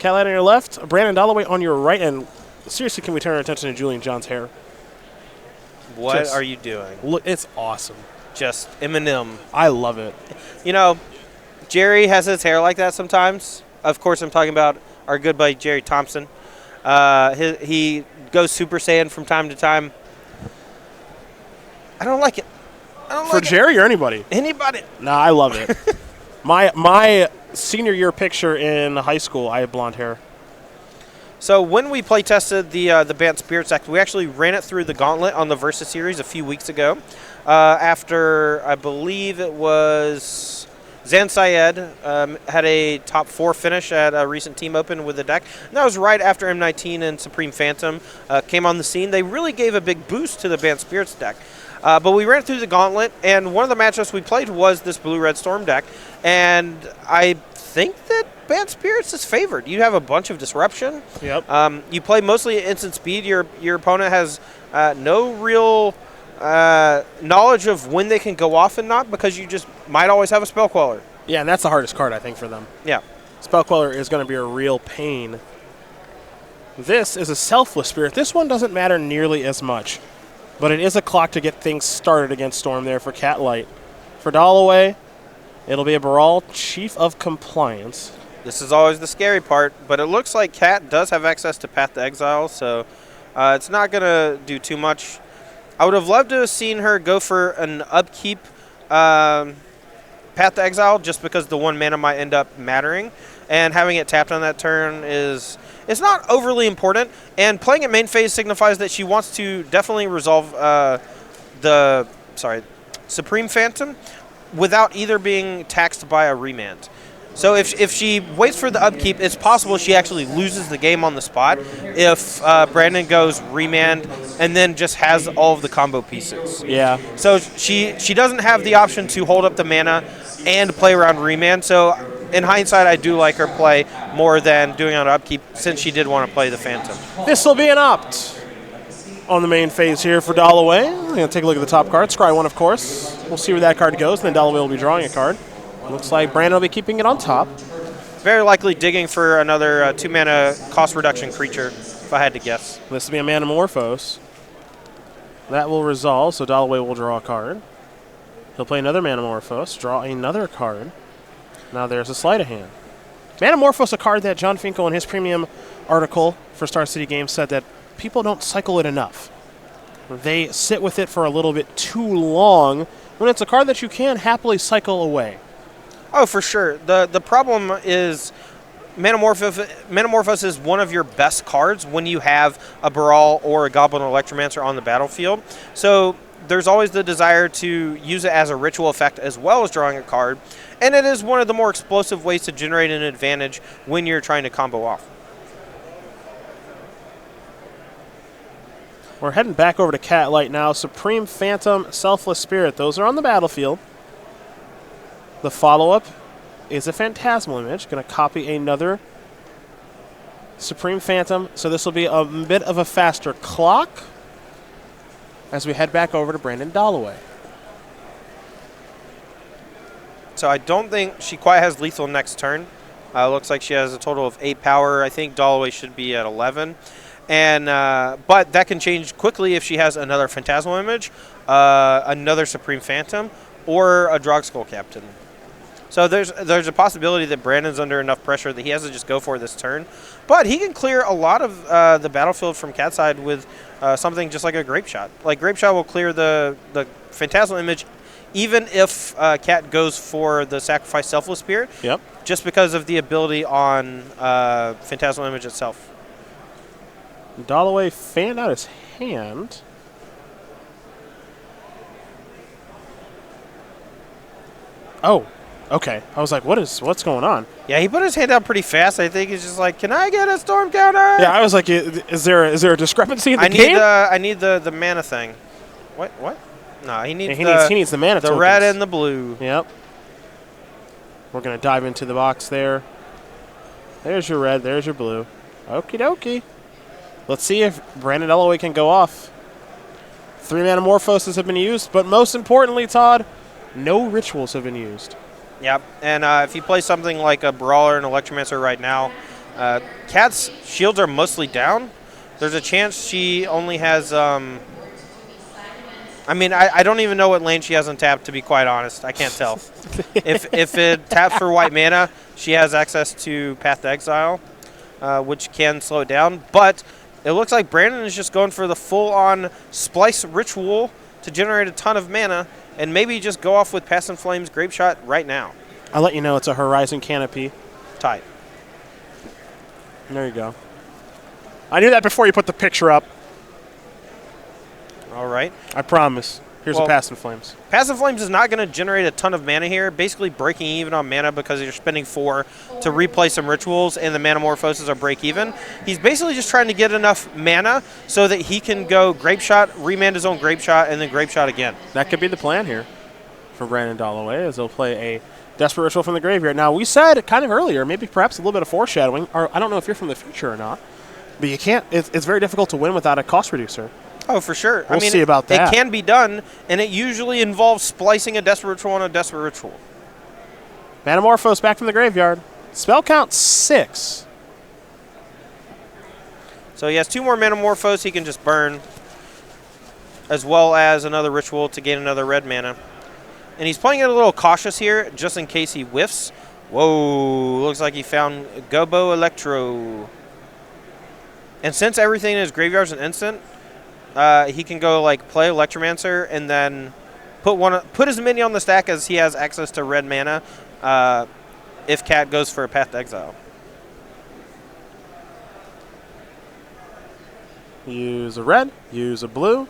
Cat on your left, Brandon Dollaway on your right, and seriously, can we turn our attention to Julian John's hair? What are you doing? Look, it's awesome. Just Eminem. I love it. You know, Jerry has his hair like that sometimes. Of course, I'm talking about our good buddy Jerry Thompson. He goes Super Saiyan from time to time. I don't like it. For Jerry or anybody? Anybody. No, I love it. My senior year picture in high school, I had blonde hair. So when we play tested the Bant Spirits deck, we actually ran it through the Gauntlet on the Versus series a few weeks ago. After, I believe it was Zan Syed had a top 4 finish at a recent Team Open with the deck. And that was right after M19 and Supreme Phantom came on the scene. They really gave a big boost to the Bant Spirits deck. But we ran through the Gauntlet, and one of the matchups we played was this Blue-Red Storm deck. And I think that Bant Spirits is favored. You have a bunch of disruption. Yep. You play mostly at instant speed. Your opponent has no real knowledge of when they can go off and not, because you just might always have a Spell Queller. Yeah, and that's the hardest card, I think, for them. Yeah. Spell Queller is going to be a real pain. This is a Selfless Spirit. This one doesn't matter nearly as much, but it is a clock to get things started against Storm there for Cat Light. For Dollaway, it'll be a Baral Chief of Compliance. This is always the scary part, but it looks like Cat does have access to Path to Exile, so it's not going to do too much. I would have loved to have seen her go for an upkeep Path to Exile, just because the 1 mana might end up mattering, and having it tapped on that turn it's not overly important, and playing at main phase signifies that she wants to definitely resolve Supreme Phantom without either being taxed by a remand. So if she waits for the upkeep, it's possible she actually loses the game on the spot if Brandon goes remand and then just has all of the combo pieces. Yeah. So she doesn't have the option to hold up the mana and play around remand. So in hindsight, I do like her play more than doing on upkeep, since she did want to play the Phantom. This will be an opt on the main phase here for Dollaway. I'm going to take a look at the top card. Scry 1, of course. We'll see where that card goes, and then Dollaway will be drawing a card. Looks like Brandon will be keeping it on top. Very likely digging for another 2 mana cost reduction creature, if I had to guess. This will be a Manamorphose. That will resolve, so Dollaway will draw a card. He'll play another Manamorphose, draw another card. Now there's a Sleight of Hand. Manamorphose, a card that John Finkel in his premium article for Star City Games said that people don't cycle it enough. They sit with it for a little bit too long, when it's a card that you can happily cycle away. Oh, for sure. The problem is Manamorphose is one of your best cards when you have a Baral or a Goblin Electromancer on the battlefield. So there's always the desire to use it as a ritual effect as well as drawing a card. And it is one of the more explosive ways to generate an advantage when you're trying to combo off. We're heading back over to Cat Light now. Supreme Phantom, Selfless Spirit. Those are on the battlefield. The follow-up is a Phantasmal Image. Going to copy another Supreme Phantom. So this will be a bit of a faster clock as we head back over to Brandon Dollaway. So I don't think she quite has lethal next turn. Looks like she has a total of 8 power. I think Dollaway should be at 11. And but that can change quickly if she has another Phantasmal Image, another Supreme Phantom, or a Drog Skull Captain. So there's a possibility that Brandon's under enough pressure that he has to just go for this turn. But he can clear a lot of the battlefield from Cat's side with something just like a Grape Shot. Like, Grape Shot will clear the Phantasmal Image even if Cat goes for the Sacrifice Selfless Spirit. Yep. Just because of the ability on Phantasmal Image itself. Dollaway fanned out his hand. Oh, okay. I was like, what's going on? Yeah, he put his hand out pretty fast. I think he's just like, can I get a Storm Counter? Yeah, I was like, is there a discrepancy in the game? I need the mana thing. What? No, he needs he needs the mana tokens. The red and the blue. Yep. We're going to dive into the box there. There's your red. There's your blue. Okie dokie. Let's see if Brandon Dollaway can go off. 3 Manamorphoses have been used, but most importantly, Todd, no rituals have been used. Yep, and if you play something like a Brawler and Electromancer right now, Cat's shields are mostly down. There's a chance she only has... I don't even know what lane she has untapped, to be quite honest. I can't tell. If it taps for white mana, she has access to Path to Exile, which can slow it down. But it looks like Brandon is just going for the full-on Splice Ritual to generate a ton of mana, and maybe just go off with Past in Flames Grape Shot right now. I'll let you know it's a Horizon Canopy. Tight. There you go. I knew that before you put the picture up. All right. I promise. Here's a Past in Flames. Past in Flames is not going to generate a ton of mana here, basically breaking even on mana because you're spending 4 to replay some rituals, and the Manamorphoses are break even. He's basically just trying to get enough mana so that he can go Grape Shot, remand his own Grape Shot, and then Grape Shot again. That could be the plan here for Brandon Dollaway, as he'll play a Desperate Ritual from the graveyard. Now, we said kind of earlier, maybe perhaps a little bit of foreshadowing, or I don't know if you're from the future or not, but you can't. It's very difficult to win without a cost reducer. Oh, for sure. We'll see about that. It can be done, and it usually involves splicing a Desperate Ritual on a Desperate Ritual. Manamorphose back from the graveyard. Spell count 6. So he has 2 more Manamorphose he can just burn, as well as another Ritual to gain another red mana. And he's playing it a little cautious here, just in case he whiffs. Whoa, looks like he found Gobo Electro. And since everything in his graveyard is an instant, he can go like play Electromancer and then put his minion on the stack as he has access to red mana if Cat goes for a Path to Exile. Use a red, use a blue.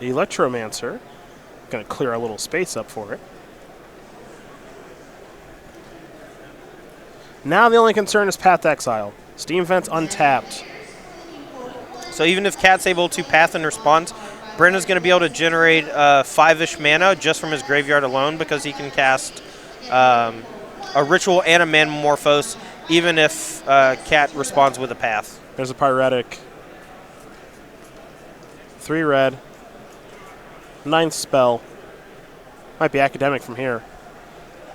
Electromancer. Going to clear a little space up for it. Now the only concern is Path to Exile. Steam Vent's untapped. So even if Cat's able to path and respond, Brendan's going to be able to generate 5-ish mana just from his graveyard alone because he can cast a Ritual and a Manamorphose even if Cat responds with a path. There's a Pyretic. 3 red. 9th spell. Might be academic from here.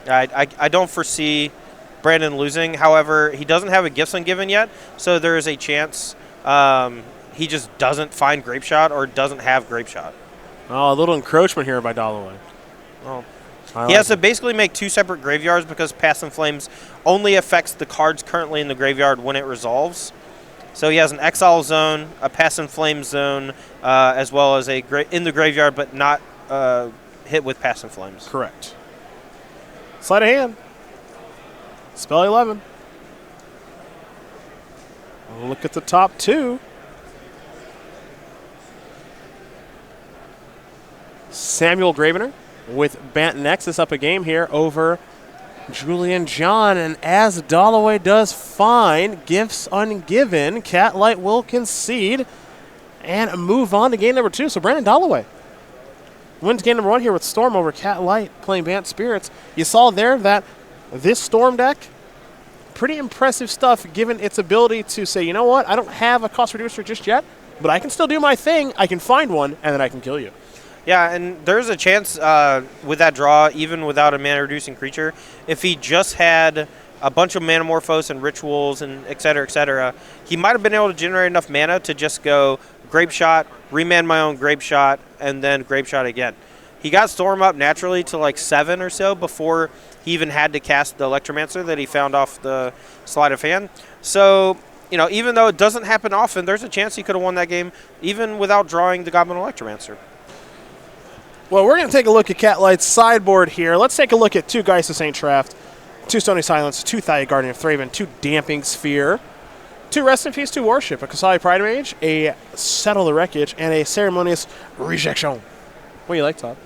I don't foresee Brandon losing. However, he doesn't have a Gifts Ungiven yet, so there is a chance he just doesn't find Grape Shot or doesn't have Grape Shot. Oh, a little encroachment here by Dollaway. Oh. He has to basically make 2 separate graveyards because Past in Flames only affects the cards currently in the graveyard when it resolves. So he has an Exile zone, a Past in Flames zone, as well as in the graveyard but not hit with Past in Flames. Correct. Sleight of hand. Spell 11. We'll look at the top 2. Samuel Graebner with Bant Nexus up a game here over Julian John. And as Dollaway does fine, Gifts Ungiven, Catlight will concede and move on to game number 2. So Brandon Dollaway wins game number 1 here with Storm over Catlight playing Bant Spirits. You saw there that this Storm deck, pretty impressive stuff given its ability to say, you know what, I don't have a cost reducer just yet, but I can still do my thing. I can find one, and then I can kill you. Yeah, and there's a chance with that draw, even without a mana-reducing creature, if he just had a bunch of Manamorphose and Rituals and et cetera, he might have been able to generate enough mana to just go Grape Shot, remand my own Grape Shot, and then Grape Shot again. He got Storm up naturally to like 7 or so before he even had to cast the Electromancer that he found off the sleight of hand. So, you know, even though it doesn't happen often, there's a chance he could have won that game even without drawing the Goblin Electromancer. Well, we're going to take a look at Catlight's sideboard here. Let's take a look at 2 Geist of St. Traft, 2 Stony Silence, 2 Thia Guardian of Thraben, 2 Damping Sphere, 2 Rest in Peace, 2 Worship, a Kasali Pride Mage, a Settle the Wreckage, and a Ceremonious Rejection. What do you like, Todd?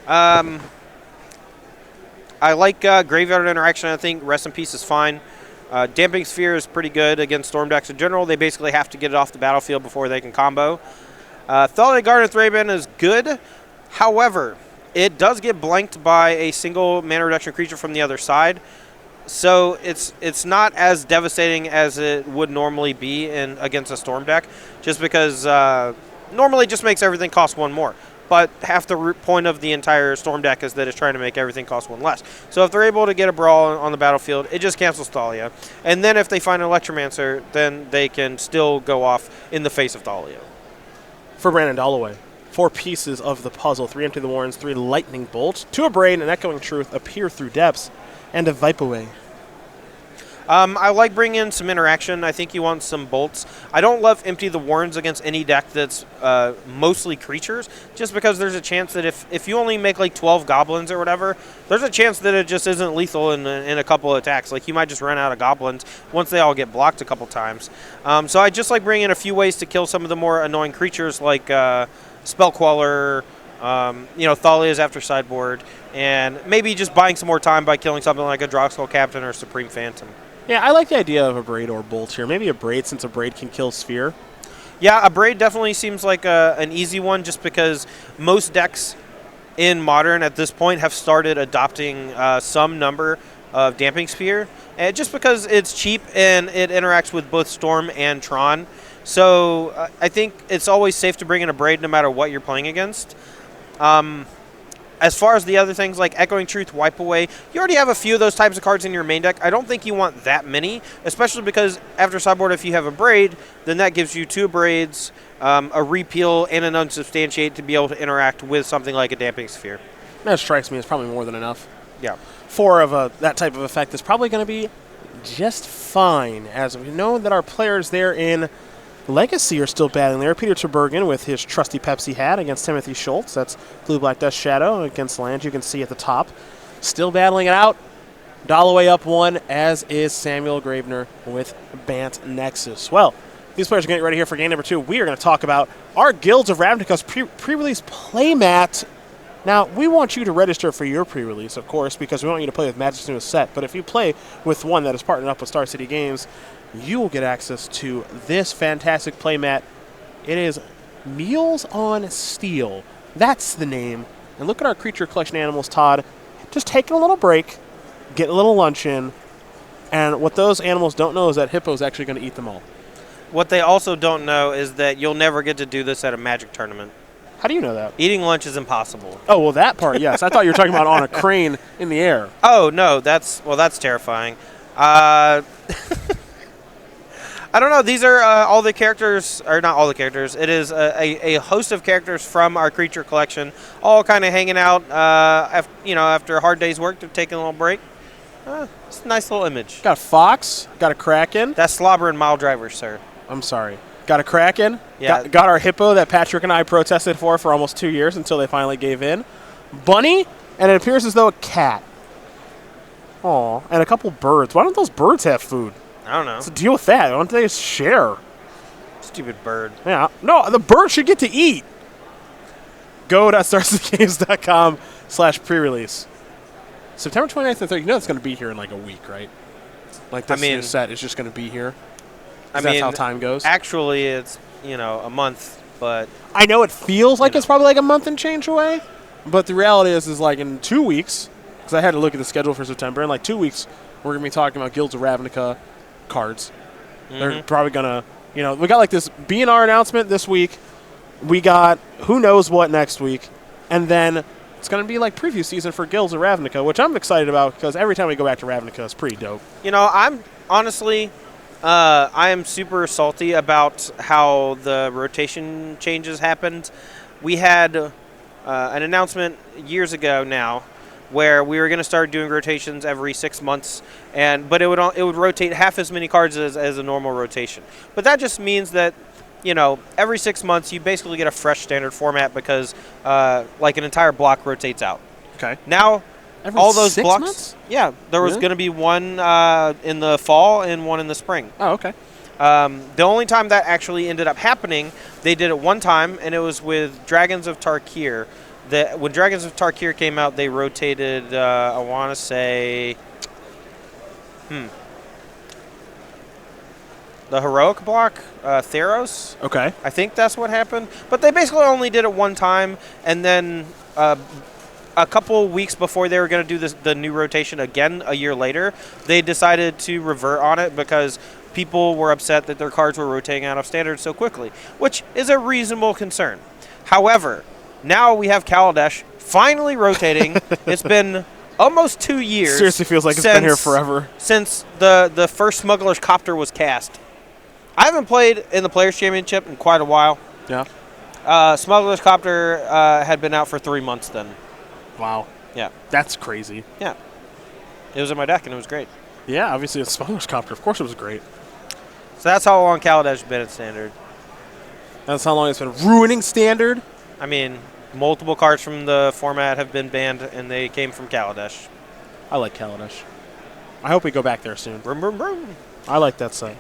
I like Graveyard Interaction. I think Rest in Peace is fine. Damping Sphere is pretty good against Storm decks in general. They basically have to get it off the battlefield before they can combo. Thia Guardian of Thraben is good. However, it does get blanked by a single mana reduction creature from the other side. So it's not as devastating as it would normally be against a Storm deck, just because normally it just makes everything cost 1 more. but half the root point of the entire Storm deck is that it's trying to make everything cost 1 less. So if they're able to get a Brawl on the battlefield, it just cancels Thalia. And then if they find an Electromancer, then they can still go off in the face of Thalia. For Brandon Dollaway, 4 pieces of the puzzle, 3 Empty the Warrens, 3 Lightning Bolts, 2 Abrade, an Echoing Truth, appear through depths, and a Vipaway. I like bringing in some interaction. I think you want some bolts. I don't love Empty the Warrens against any deck that's mostly creatures, just because there's a chance that if you only make like 12 goblins or whatever, there's a chance that it just isn't lethal in a couple of attacks. Like you might just run out of goblins once they all get blocked a couple times. So I just like bringing in a few ways to kill some of the more annoying creatures like Spellqueller, Thalia's after sideboard, and maybe just buying some more time by killing something like a Droxel Captain or Supreme Phantom. Yeah, I like the idea of Abrade or Bolt here. Maybe Abrade, since Abrade can kill Sphere. Yeah, Abrade definitely seems like an easy one, just because most decks in Modern at this point have started adopting some number of Damping Sphere, and just because it's cheap and it interacts with both Storm and Tron. So I think it's always safe to bring in Abrade no matter what you're playing against. As far as the other things like Echoing Truth, Wipe Away, you already have a few of those types of cards in your main deck. I don't think you want that many, especially because after sideboard, if you have Abrade, then that gives you 2 Abrades, a Repeal, and an Unsubstantiate to be able to interact with something like a Damping Sphere. That strikes me as probably more than enough. Yeah. 4 of that type of effect is probably going to be just fine, as we know that our players there in Legacy are still battling there. Peter Tubergen with his trusty Pepsi hat against Timothy Schulz. That's Blue-Black Dust Shadow against Land. You can see at the top. Still battling it out. Dollaway up 1, as is Samuel Graebner with Bant Nexus. Well, these players are getting ready here for game number 2. We are going to talk about our Guilds of Ravnica's pre-release playmat. Now, we want you to register for your pre-release, of course, because we want you to play with Magic's newest set. But if you play with one that is partnered up with Star City Games, you will get access to this fantastic playmat. It is Meals on Steel. That's the name. And look at our creature collection animals, Todd. Just taking a little break, getting a little lunch in. And what those animals don't know is that Hippo's actually going to eat them all. What they also don't know is that you'll never get to do this at a Magic tournament. How do you know that? Eating lunch is impossible. Oh, well, that part, yes. I thought you were talking about on a crane in the air. Oh, no, that's terrifying. I don't know. These are all the characters, or not all the characters. It is a host of characters from our creature collection, all kind of hanging out after a hard day's work, to take a little break. It's a nice little image. Got a fox. Got a kraken. That's Slobber and Mile Driver, sir. I'm sorry. Got a kraken. Yeah. Got our hippo that Patrick and I protested for almost 2 years until they finally gave in. Bunny, and it appears as though a cat. Aw, and a couple birds. Why don't those birds have food? I don't know. What's the deal with that? Why don't they just share? Stupid bird. Yeah. No, the bird should get to eat. Go to starcitygames.com/pre-release. September 29th and 30th. You know it's going to be here in like a week, right? Like this new set is just going to be here. That's how time goes. Actually, it's, a month, but I know it feels like it's probably like a month and change away, but the reality is like in 2 weeks, because I had to look at the schedule for September, in like 2 weeks, we're going to be talking about Guilds of Ravnica cards. Mm-hmm. They're probably going to, we got like this BNR announcement this week. We got who knows what next week. And then it's going to be like preview season for Guilds of Ravnica, which I'm excited about because every time we go back to Ravnica, it's pretty dope. I'm honestly, I am super salty about how the rotation changes happened. We had an announcement years ago now where we were going to start doing rotations every 6 months, but it would rotate half as many cards as a normal rotation. But that just means that every 6 months you basically get a fresh standard format because like an entire block rotates out. Okay. Now every all those 6 blocks. Months? Yeah, there was going to be one in the fall and one in the spring. Oh, okay. The only time that actually ended up happening, they did it one time, and it was with Dragons of Tarkir. When Dragons of Tarkir came out, they rotated, I want to say, the Heroic block, Theros. Okay. I think that's what happened. But they basically only did it one time, and then a couple weeks before they were going to do the new rotation again a year later, they decided to revert on it because people were upset that their cards were rotating out of standard so quickly, which is a reasonable concern. However, Now we have Kaladesh finally rotating. It's been almost 2 years. Seriously feels like it's been here forever. Since the first Smuggler's Copter was cast. I haven't played in the Players' Championship in quite a while. Yeah. Smuggler's Copter had been out for 3 months then. Wow. Yeah. That's crazy. Yeah. It was in my deck, and it was great. Yeah, obviously it's Smuggler's Copter. Of course it was great. So that's how long Kaladesh has been at Standard. That's how long it's been ruining Standard. I mean, multiple cards from the format have been banned, and they came from Kaladesh. I like Kaladesh. I hope we go back there soon. Vroom, vroom, vroom. I like that set.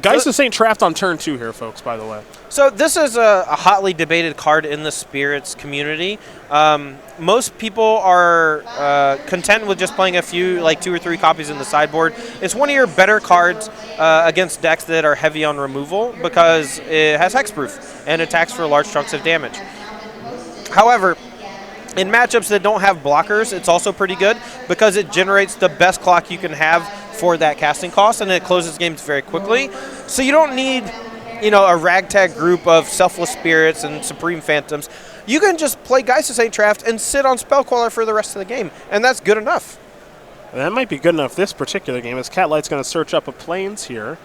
Geist ain't trapped on turn 2 here, folks, by the way. So this is a hotly debated card in the Spirits community. Most people are content with just playing a few, like 2 or 3 copies in the sideboard. It's one of your better cards against decks that are heavy on removal because it has hexproof and attacks for large chunks of damage. However, in matchups that don't have blockers, it's also pretty good because it generates the best clock you can have for that casting cost, and it closes games very quickly. So you don't need, a ragtag group of Selfless Spirits and Supreme Phantoms. You can just play Geist Ain't Trapped and sit on Spellcaller for the rest of the game, and that's good enough. That might be good enough this particular game, as Catlight's going to search up a Plains here.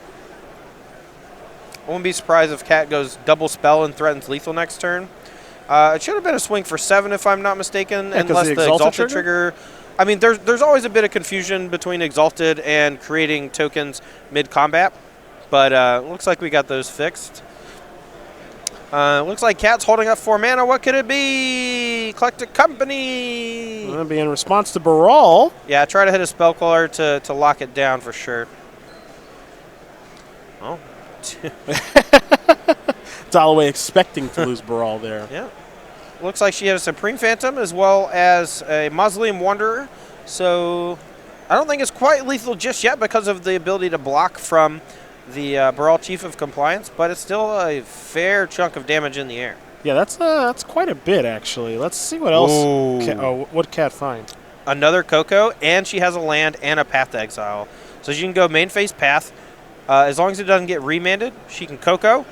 I wouldn't be surprised if Cat goes double spell and threatens lethal next turn. It should have been a swing for 7 if I'm not mistaken, unless the Exalted trigger. I mean, there's always a bit of confusion between Exalted and creating tokens mid-combat, but looks like we got those fixed. Looks like Cat's holding up 4 mana. What could it be? Collected Company. Going to be in response to Baral. Yeah, try to hit a Spellcaller to lock it down for sure. Oh. Dollaway expecting to lose Baral there. Yeah. Looks like she has a Supreme Phantom as well as a Mausoleum Wanderer. So I don't think it's quite lethal just yet because of the ability to block from the Baral Chief of Compliance, but it's still a fair chunk of damage in the air. Yeah, that's quite a bit, actually. Let's see what else. What Cat find? Another Coco, and she has a land and a Path to Exile. So she can go main phase Path. As long as it doesn't get remanded, she can Coco,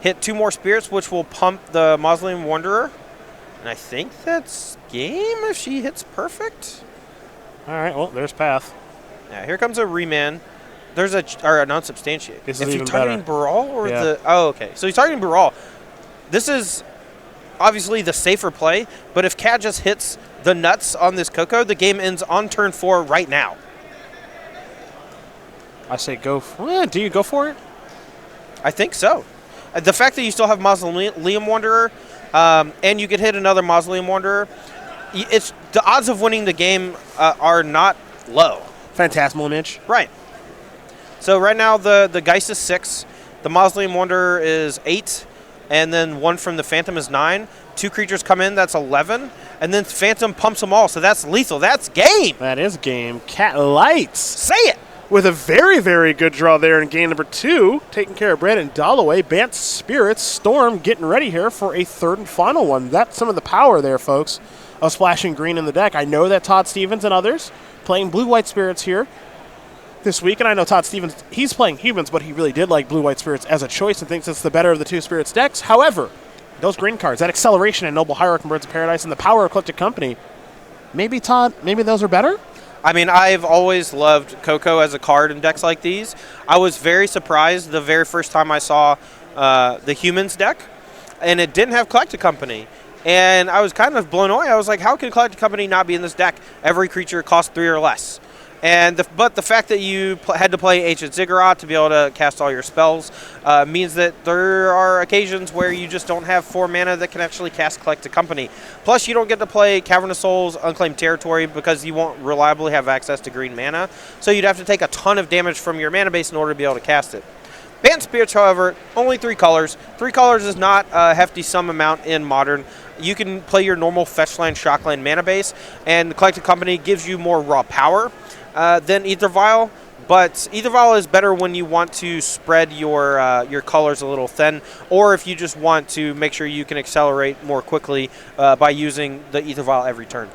hit 2 more Spirits, which will pump the Mausoleum Wanderer. And I think that's game if she hits perfect. All right, well, there's Path. Yeah, here comes a remand. There's or an unsubstantiate. This if is you're even targeting better. Baral or Yeah. the... Oh, okay. So he's targeting Baral. This is obviously the safer play, but if Cat just hits the nuts on this Coco, the game ends on turn 4 right now. I say go for it. Do you go for it? I think so. The fact that you still have Mausoleum Wanderer, and you could hit another Mausoleum Wanderer, it's the odds of winning the game are not low. Phantasmal Image. Right. So right now the Geist is 6, the Mausoleum Wanderer is 8, and then 1 from the Phantom is 9. 2 creatures come in, that's 11, and then Phantom pumps them all, so that's lethal. That's game. That is game. Cat Lights. Say it. With a very, very good draw there in game number 2, taking care of Brandon Dollaway. Bant Spirits, Storm getting ready here for a 3rd and final one. That's some of the power there, folks, of splashing green in the deck. I know that Todd Stevens and others playing Blue-White Spirits here this week, and I know Todd Stevens, he's playing Humans, but he really did like Blue-White Spirits as a choice and thinks it's the better of the 2 Spirits decks. However, those green cards, that Acceleration and Noble Hierarch and Birds of Paradise and the power of Collected Company, maybe, Todd, maybe those are better? I mean, I've always loved Coco as a card in decks like these. I was very surprised the very first time I saw the Humans deck, and it didn't have Collected Company. And I was kind of blown away. I was like, how can Collected Company not be in this deck? Every creature costs 3 or less. And but the fact that you had to play Ancient Ziggurat to be able to cast all your spells means that there are occasions where you just don't have 4 mana that can actually cast Collected Company. Plus, you don't get to play Cavernous Souls, Unclaimed Territory, because you won't reliably have access to green mana. So you'd have to take a ton of damage from your mana base in order to be able to cast it. Bant Spirits, however, only 3 colors. 3 colors is not a hefty sum amount in Modern. You can play your normal Fetchland, Shockland mana base, and the Collected Company gives you more raw power than Ether Vial, but Ether Vial is better when you want to spread your colors a little thin, or if you just want to make sure you can accelerate more quickly by using the Ether Vial every turn.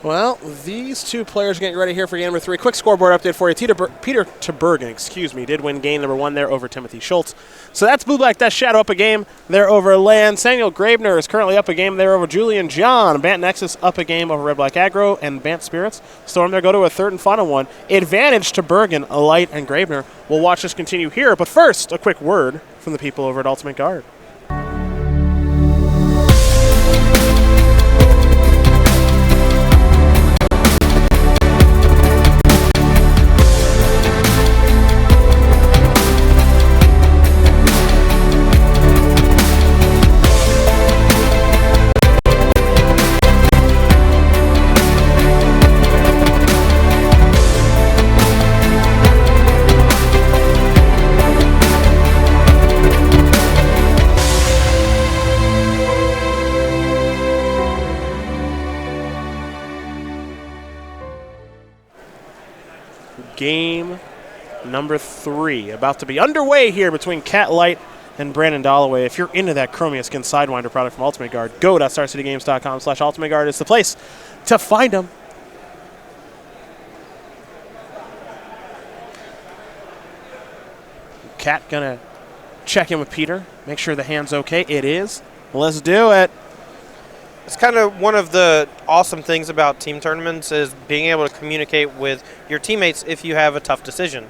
Well, these two players are getting ready here for game number 3. Quick scoreboard update for you. Peter Tubergen, did win game number 1 there over Timothy Schulz. So that's Blue-Black Death Shadow up a game there over Land. Samuel Graebner is currently up a game there over Julian John. Bant Nexus up a game over Red Black Aggro and Bant Spirits. Storm there go to a third and final one. Advantage to Bergen, Light, and Graebner. We'll watch this continue here. But first, a quick word from the people over at Ultimate Guard. Game number 3 about to be underway here between Cat Light and Brandon Dollaway. If you're into that Chromia Skin Sidewinder product from Ultimate Guard, go to StarCityGames.com/Ultimate Guard. It's the place to find them. Cat gonna check in with Peter, make sure the hand's okay. It is. Let's do it. It's kind of one of the awesome things about team tournaments is being able to communicate with your teammates if you have a tough decision.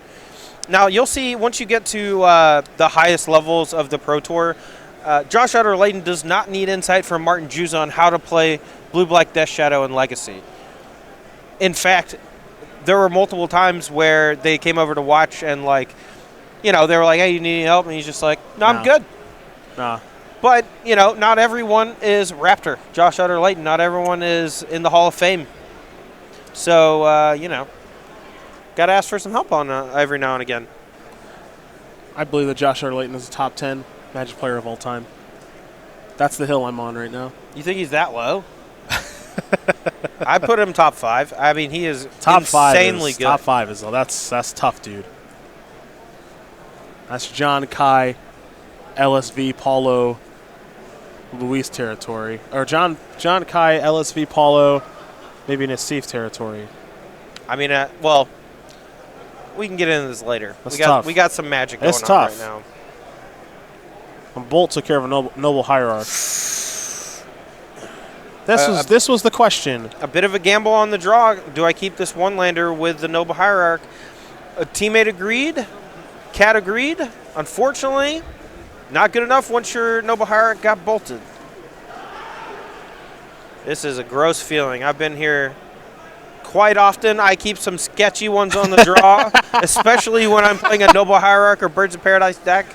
Now, you'll see once you get to the highest levels of the Pro Tour, Josh Utter-Layton does not need insight from Martin Juz on how to play Blue-Black Death Shadow and Legacy. In fact, there were multiple times where they came over to watch and, like, you know, they were like, hey, you need any help? And he's just like, no, I'm good. Nah. But, you know, not everyone is Raptor. Josh Utter-Layton, not everyone is in the Hall of Fame. So, you know, got to ask for some help on every now and again. I believe that Josh Utter-Layton is a top 10 Magic player of all time. That's the hill I'm on right now. You think he's that low? I put him top 5. I mean, he is top insanely good. Top 5 is, though. That's tough, dude. That's John Kai, LSV, Paulo, Luis territory. Or John Kai, LSV, Paulo, maybe Nassif territory. I mean, well, we can get into this later. That's tough. We got some magic going on right now. And Bolt took care of a noble hierarch. This was the question. A bit of a gamble on the draw. Do I keep this one lander with the noble hierarch? A teammate agreed. Cat agreed. Unfortunately, not good enough once your noble hierarch got bolted. This is a gross feeling. I've been here quite often. I keep some sketchy ones on the draw, especially when I'm playing a noble hierarch or Birds of Paradise deck.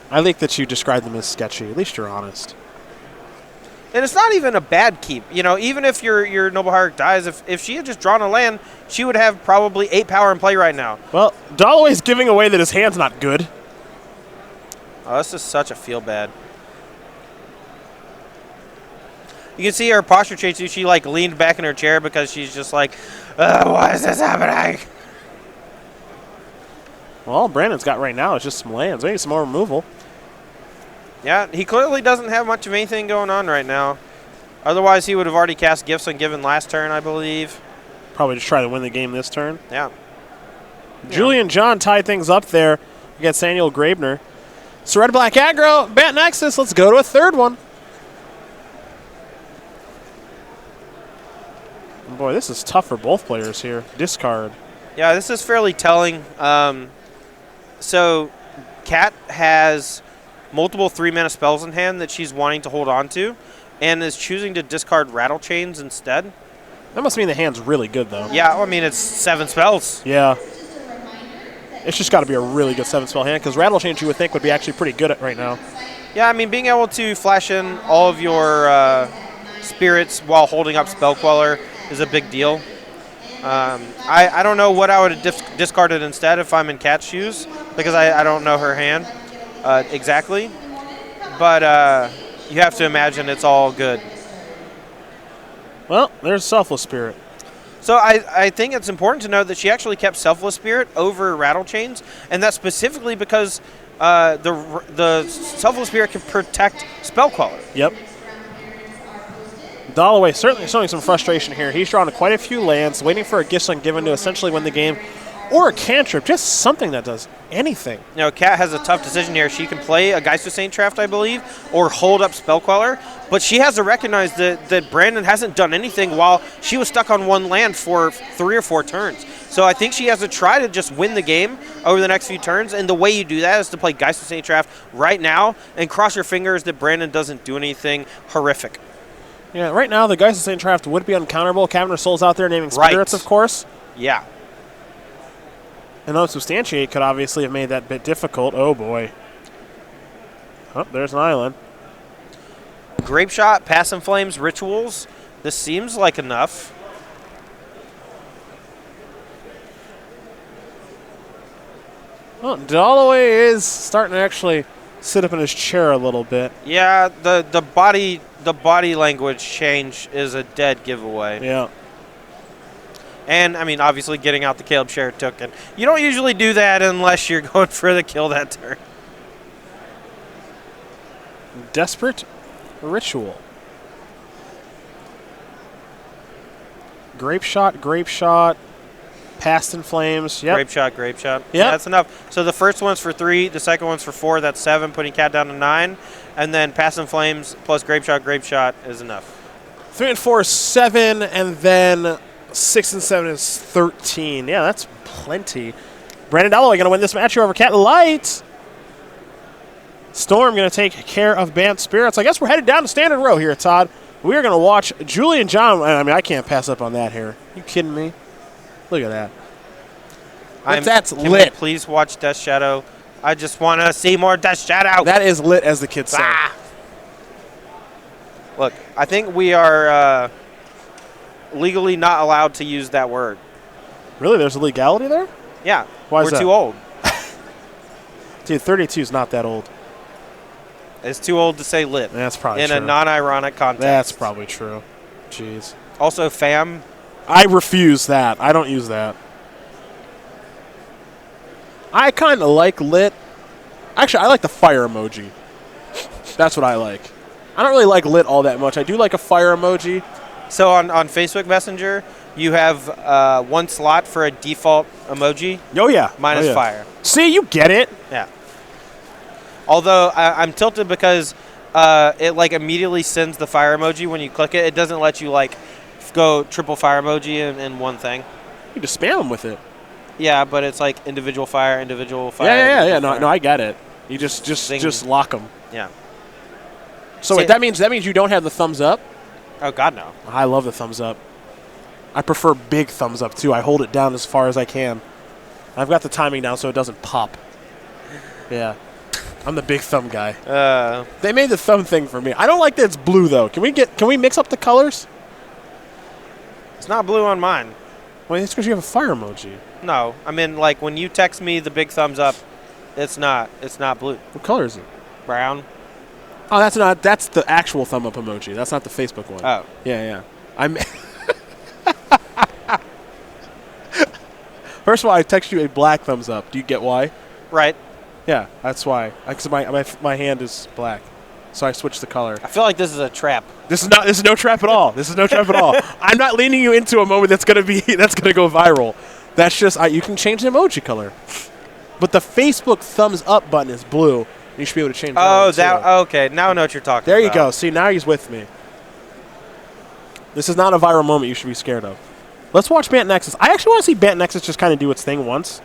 I think that you describe them as sketchy. At least you're honest. And it's not even a bad keep. You know, even if your noble hierarch dies, if she had just drawn a land, she would have probably 8 power in play right now. Well, Dollaway's giving away that his hand's not good. Oh, this is such a feel bad. You can see her posture change too. She like leaned back in her chair because she's just like, why is this happening? Well, all Brandon's got right now is just some lands. Maybe some more removal. Yeah, he clearly doesn't have much of anything going on right now. Otherwise, he would have already cast Gifts Ungiven last turn, I believe. Probably just try to win the game this turn. Yeah. Julian John tied things up there against Samuel Graebner. So Red Black Aggro, Bant Nexus. Let's go to a third one. Boy, this is tough for both players here. Discard. Yeah, this is fairly telling. So Kat has multiple 3-mana spells in hand that she's wanting to hold on to and is choosing to discard Rattle Chains instead. That must mean the hand's really good, though. Yeah, I mean, it's 7 spells. Yeah. It's just got to be a really good 7-spell hand because Rattle Chains you would think would be actually pretty good at right now. Yeah, I mean, being able to flash in all of your spirits while holding up Spell Queller is a big deal. I don't know what I would have discarded instead if I'm in Kat's shoes because I don't know her hand exactly. But you have to imagine it's all good. Well, there's Selfless Spirit. So I think it's important to note that she actually kept Selfless Spirit over Rattle Chains, and that's specifically because the Selfless Spirit can protect Spell Queller. Yep. Dollaway certainly showing some frustration here. He's drawn quite a few lands, waiting for a Gifts Ungiven to essentially win the game, or a cantrip, just something that does anything. You know, Kat has a tough decision here. She can play a Geist of Saint Draft, I believe, or hold up Spell Queller, but she has to recognize that Brandon hasn't done anything while she was stuck on one land for 3 or 4 turns. So I think she has to try to just win the game over the next few turns, and the way you do that is to play Geist of Saint Draft right now and cross your fingers that Brandon doesn't do anything horrific. Yeah, right now the Geist of Saint Draft would be uncounterable. Cabinet of Souls out there naming spirits, of course. Yeah. And Unsubstantiate could obviously have made that bit difficult. Oh, boy. Oh, there's an island. Grape Shot, Pass and Flames, Rituals. This seems like enough. Well, Dollaway is starting to actually sit up in his chair a little bit. Yeah, the body language change is a dead giveaway. Yeah. And, I mean, obviously getting out the Caleb Share token. You don't usually do that unless you're going for the kill that turn. Desperate Ritual. Grape Shot. Past in Flames. Yep. Grape Shot. Yeah, that's enough. So the first one's for 3, the second one's for 4. That's 7, putting Cat down to 9. And then Past in Flames plus Grape Shot is enough. 3 and 4 is 7, and then 6 and 7 is 13. Yeah, that's plenty. Brandon Dollaway going to win this match here over Cat Light. Storm going to take care of Bant Spirits. I guess we're headed down to Standard Row here, Todd. We are going to watch Julian John. I mean, I can't pass up on that here. You kidding me? Look at that. That's lit. Please watch Death Shadow. I just want to see more Death Shadow. That is lit, as the kids say. Look, I think we are legally not allowed to use that word. Really? There's a legality there? Yeah. Why is we're that? too old. Dude, 32 is not that old. It's too old to say lit. That's probably true. In a non-ironic context. That's probably true. Jeez. Also, fam. I refuse that. I don't use that. I kind of like lit. Actually, I like the fire emoji. That's what I like. I don't really like lit all that much. I do like a fire emoji. So on Facebook Messenger, you have 1 slot for a default emoji. Oh, yeah. Minus fire. See, you get it. Yeah. Although I'm tilted because it like immediately sends the fire emoji when you click it. It doesn't let you like go triple fire emoji in one thing. You just spam them with it. Yeah, but it's like individual fire. Yeah. No, I get it. You just lock them. Yeah. So wait, that means you don't have the thumbs up? Oh God, no. I love the thumbs up. I prefer big thumbs up too. I hold it down as far as I can. I've got the timing down so it doesn't pop. Yeah. I'm the big thumb guy. They made the thumb thing for me. I don't like that it's blue though. Can we mix up the colors? It's not blue on mine. Well, it's because you have a fire emoji. No, I mean like when you text me the big thumbs up, it's not blue. What color is it? Brown. Oh, that's the actual thumb up emoji. That's not the Facebook one. Oh. Yeah. First of all, I text you a black thumbs up. Do you get why? Right. Yeah, that's why. Because my hand is black, so I switched the color. I feel like this is a trap. This is no trap at all. I'm not leading you into a moment that's gonna go viral. That's just you can change the emoji color, but the Facebook thumbs up button is blue. You should be able to change. Okay. Now I know what you're talking about. There you go. See, now he's with me. This is not a viral moment you should be scared of. Let's watch Bant Nexus. I actually want to see Bant Nexus just kind of do its thing once.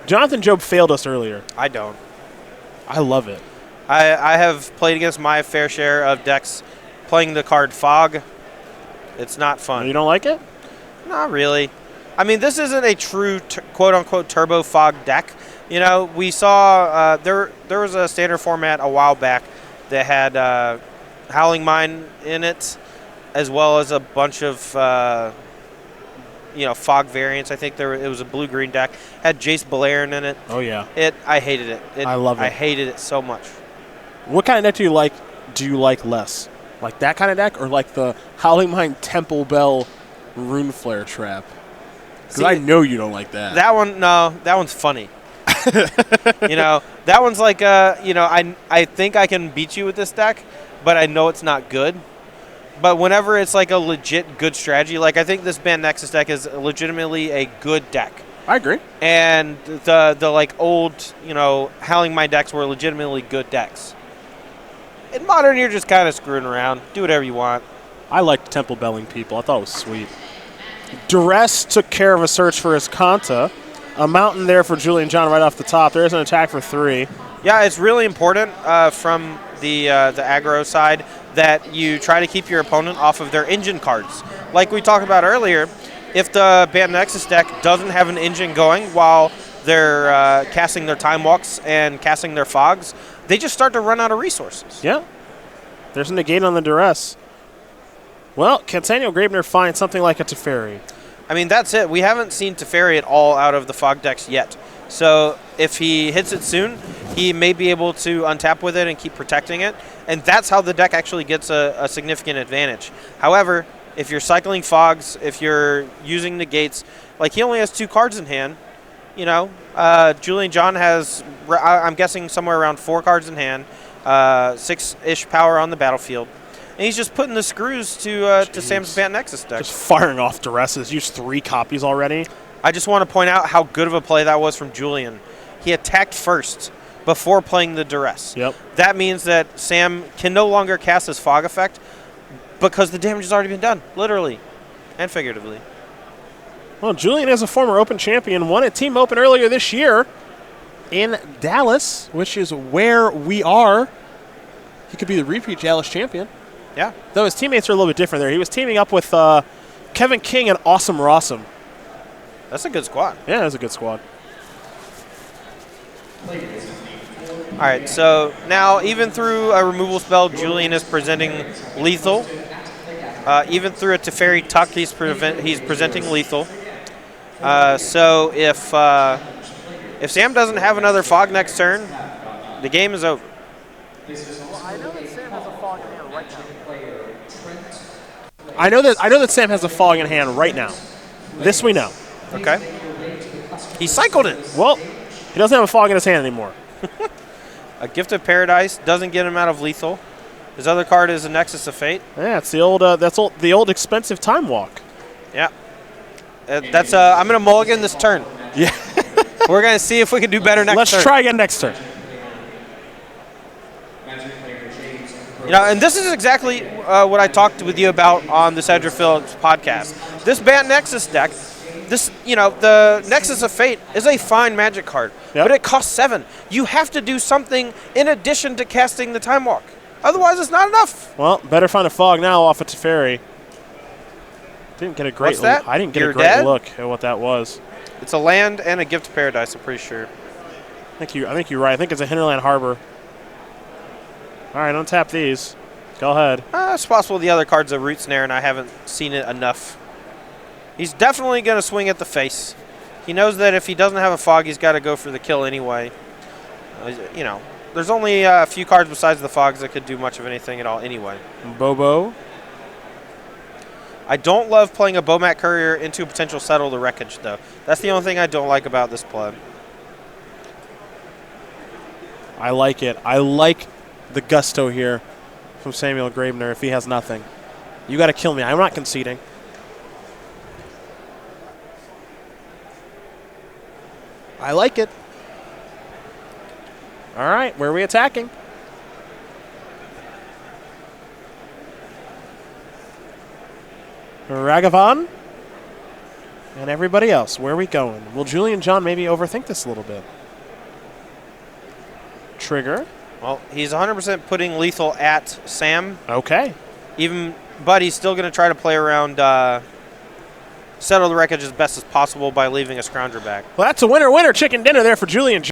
Jonathan Job failed us earlier. I don't. I love it. I have played against my fair share of decks playing the card Fog. It's not fun. You don't like it? Not really. I mean, this isn't a true quote-unquote turbo Fog deck. You know, we saw there was a standard format a while back that had Howling Mine in it, as well as a bunch of Fog variants. I think it was a blue-green deck. Had Jace Balerion in it. Oh yeah. I hated it. I love it. I hated it so much. What kind of deck do you like? Do you like less? Like that kind of deck, or like the Howling Mine Temple Bell Rune Flare trap? Because I know you don't like that. That one, no. That one's funny. That one's like, I think I can beat you with this deck, but I know it's not good. But whenever it's like a legit good strategy, like I think this Band Nexus deck is legitimately a good deck. I agree. And the like old, Howling Mind decks were legitimately good decks. In Modern, you're just kind of screwing around. Do whatever you want. I liked Temple Belling people. I thought it was sweet. Duress took care of a search for his Kanta. A mountain there for Julian John right off the top. There is an attack for 3. Yeah, it's really important from the aggro side that you try to keep your opponent off of their engine cards. Like we talked about earlier, if the Band Nexus deck doesn't have an engine going while they're casting their Time Walks and casting their Fogs, they just start to run out of resources. Yeah. There's a negate on the Duress. Well, can Daniel Graebner find something like a Teferi? I mean, that's it. We haven't seen Teferi at all out of the Fog decks yet. So if he hits it soon, he may be able to untap with it and keep protecting it. And that's how the deck actually gets a significant advantage. However, if you're cycling Fogs, if you're using negates, like he only has 2 cards in hand, Julian John has, I'm guessing, somewhere around 4 cards in hand, 6-ish power on the battlefield. And he's just putting the screws to Sam's Band Nexus deck. Just firing off Duresses. Used 3 copies already. I just want to point out how good of a play that was from Julian. He attacked first before playing the Duress. Yep. That means that Sam can no longer cast his Fog effect because the damage has already been done, literally and figuratively. Well, Julian is a former Open champion, won a Team Open earlier this year in Dallas, which is where we are. He could be the repeat Dallas champion. Yeah. Though his teammates are a little bit different there. He was teaming up with Kevin King and Awesome Rossum. That's a good squad. Yeah, that's a good squad. All right, so now even through a removal spell, Julian is presenting lethal. Even through a Teferi Tuck, he's presenting lethal. So if Sam doesn't have another Fog next turn, the game is over. I know that Sam has a Fog in hand right now. I know that Sam has a Fog in hand right now. This we know. Okay. He cycled it. Well, he doesn't have a Fog in his hand anymore. A Gift of Paradise doesn't get him out of lethal. His other card is a Nexus of Fate. Yeah, it's the old expensive Time Walk. Yeah. That's I'm gonna mulligan this turn. Yeah. We're gonna see if we can do better next turn. Let's try again next turn. And this is exactly what I talked with you about on the Cedra Phillips podcast. This Band Nexus deck, the Nexus of Fate is a fine Magic card, yep. But it costs 7. You have to do something in addition to casting the Time Walk. Otherwise, it's not enough. Well, better find a Fog now off of Teferi. Didn't get a great. What's that? I didn't get You're a great dead? look at what that was. It's a land and a Gift of Paradise. I'm pretty sure. I think you're right. I think it's a Hinterland Harbor. All right, untap these. Go ahead. It's possible the other card's a Root Snare, and I haven't seen it enough. He's definitely going to swing at the face. He knows that if he doesn't have a Fog, he's got to go for the kill anyway. There's only a few cards besides the Fogs that could do much of anything at all anyway. Bobo. I don't love playing a Bomat Courier into a potential Settle the Wreckage, though. That's the only thing I don't like about this play. I like it. I like the gusto here from Samuel Graebner if he has nothing. You got to kill me. I'm not conceding. I like it. All right, where are we attacking? Ragavan and everybody else. Where are we going? Will Julian John maybe overthink this a little bit? Trigger. Well, he's 100% putting lethal at Sam. Okay. But he's still going to try to play around Settle the Wreckage as best as possible by leaving a Scrounger back. Well, that's a winner chicken dinner there for Julian John.